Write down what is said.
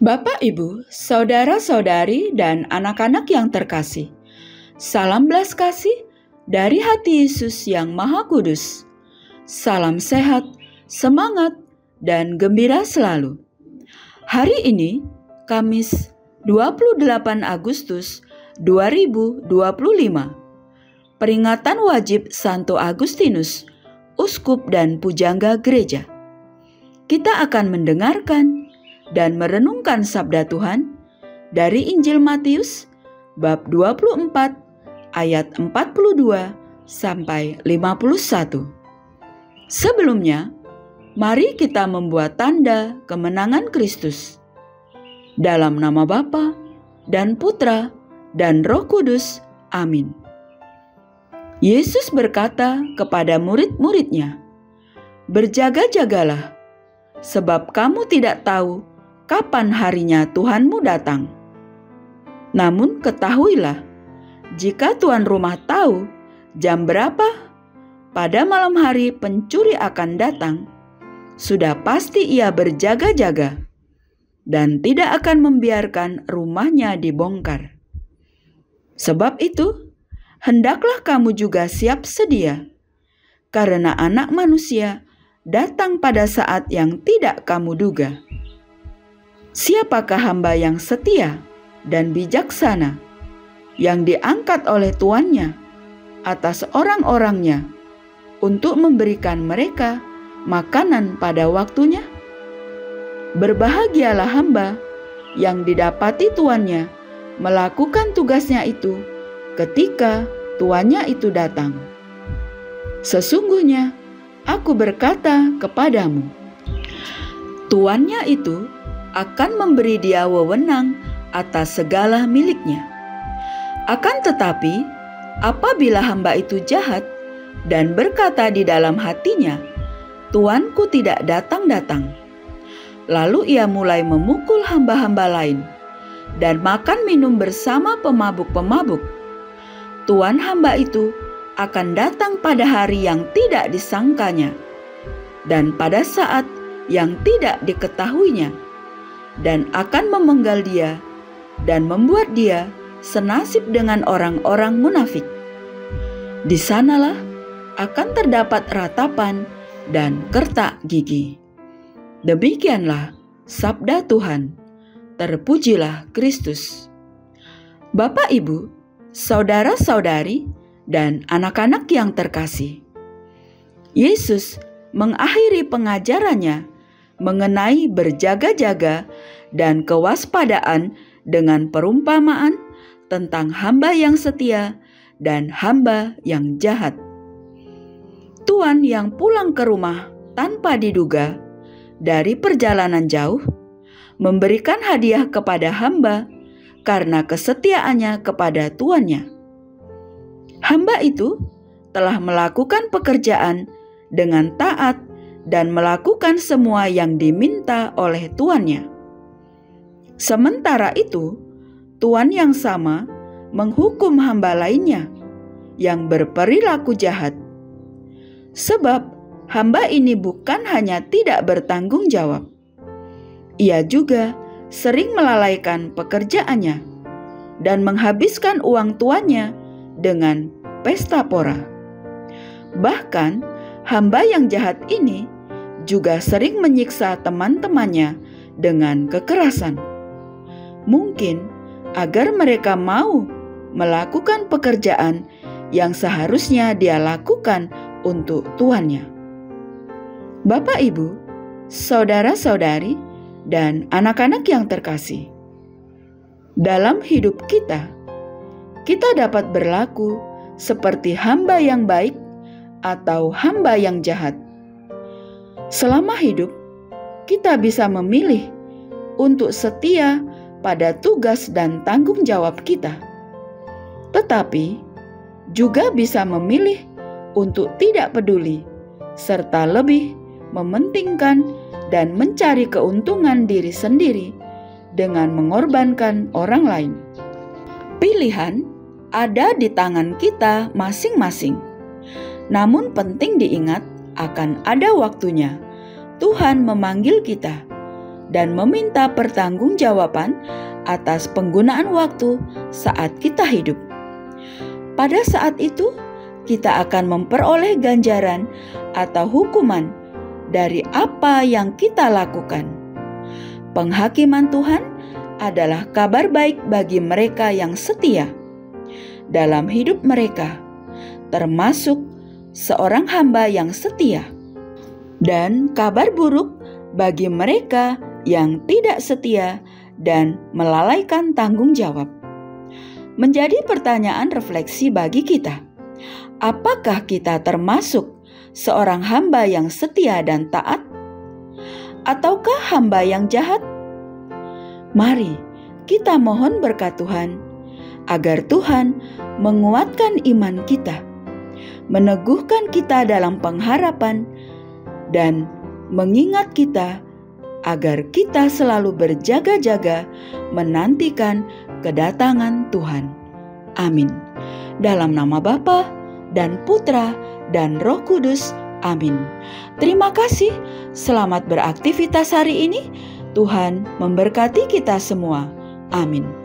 Bapak, Ibu, saudara-saudari, dan anak-anak yang terkasih, salam belas kasih dari hati Yesus yang Maha Kudus. Salam sehat, semangat, dan gembira selalu. Hari ini, Kamis 28 Agustus 2025, peringatan wajib Santo Agustinus, Uskup dan Pujangga Gereja. Kita akan mendengarkan dan merenungkan sabda Tuhan dari Injil Matius bab 24 ayat 42 sampai 51. Sebelumnya, mari kita membuat tanda kemenangan Kristus. Dalam nama Bapa dan Putra dan Roh Kudus. Amin. Yesus berkata kepada murid-muridnya, "Berjaga-jagalah, sebab kamu tidak tahu kapan harinya Tuhanmu datang. Namun ketahuilah, jika tuan rumah tahu jam berapa pada malam hari pencuri akan datang, sudah pasti ia berjaga-jaga dan tidak akan membiarkan rumahnya dibongkar. Sebab itu, hendaklah kamu juga siap sedia, karena Anak Manusia datang pada saat yang tidak kamu duga. Siapakah hamba yang setia dan bijaksana, yang diangkat oleh tuannya atas orang-orangnya untuk memberikan mereka makanan pada waktunya? Berbahagialah hamba yang didapati tuannya melakukan tugasnya itu ketika tuannya itu datang. Sesungguhnya aku berkata kepadamu, tuannya itu akan memberi dia wewenang atas segala miliknya. Akan tetapi, apabila hamba itu jahat dan berkata di dalam hatinya, tuanku tidak datang-datang, lalu ia mulai memukul hamba-hamba lain dan makan minum bersama pemabuk-pemabuk, tuan hamba itu akan datang pada hari yang tidak disangkanya dan pada saat yang tidak diketahuinya, dan akan memenggal dia dan membuat dia senasib dengan orang-orang munafik. Di sanalah akan terdapat ratapan dan kertak gigi." Demikianlah sabda Tuhan. Terpujilah Kristus. Bapak, Ibu, saudara-saudari, dan anak-anak yang terkasih, Yesus mengakhiri pengajarannya mengenai berjaga-jaga dan kewaspadaan dengan perumpamaan tentang hamba yang setia dan hamba yang jahat. Tuan yang pulang ke rumah tanpa diduga dari perjalanan jauh memberikan hadiah kepada hamba karena kesetiaannya kepada tuannya. Hamba itu telah melakukan pekerjaan dengan taat dan melakukan semua yang diminta oleh tuannya. Sementara itu, tuan yang sama menghukum hamba lainnya yang berperilaku jahat. Sebab hamba ini bukan hanya tidak bertanggung jawab, ia juga sering melalaikan pekerjaannya dan menghabiskan uang tuannya dengan pesta pora. Bahkan hamba yang jahat ini juga sering menyiksa teman-temannya dengan kekerasan. Mungkin agar mereka mau melakukan pekerjaan yang seharusnya dia lakukan untuk tuannya. Bapak, Ibu, saudara-saudari, dan anak-anak yang terkasih, dalam hidup kita dapat berlaku seperti hamba yang baik atau hamba yang jahat. Selama hidup, kita bisa memilih untuk setia pada tugas dan tanggung jawab kita, tetapi juga bisa memilih untuk tidak peduli serta lebih mementingkan dan mencari keuntungan diri sendiri dengan mengorbankan orang lain. Pilihan ada di tangan kita masing-masing. Namun penting diingat, akan ada waktunya Tuhan memanggil kita dan meminta pertanggungjawaban atas penggunaan waktu saat kita hidup. Pada saat itu, kita akan memperoleh ganjaran atau hukuman dari apa yang kita lakukan. Penghakiman Tuhan adalah kabar baik bagi mereka yang setia dalam hidup mereka, termasuk seorang hamba yang setia, dan kabar buruk bagi mereka yang tidak setia dan melalaikan tanggung jawab. Menjadi pertanyaan refleksi bagi kita, apakah kita termasuk seorang hamba yang setia dan taat, ataukah hamba yang jahat? Mari kita mohon berkat Tuhan, agar Tuhan menguatkan iman kita, meneguhkan kita dalam pengharapan, dan mengingat kita agar kita selalu berjaga-jaga menantikan kedatangan Tuhan. Amin. Dalam nama Bapa dan Putra dan Roh Kudus. Amin. Terima kasih. Selamat beraktivitas hari ini. Tuhan memberkati kita semua. Amin.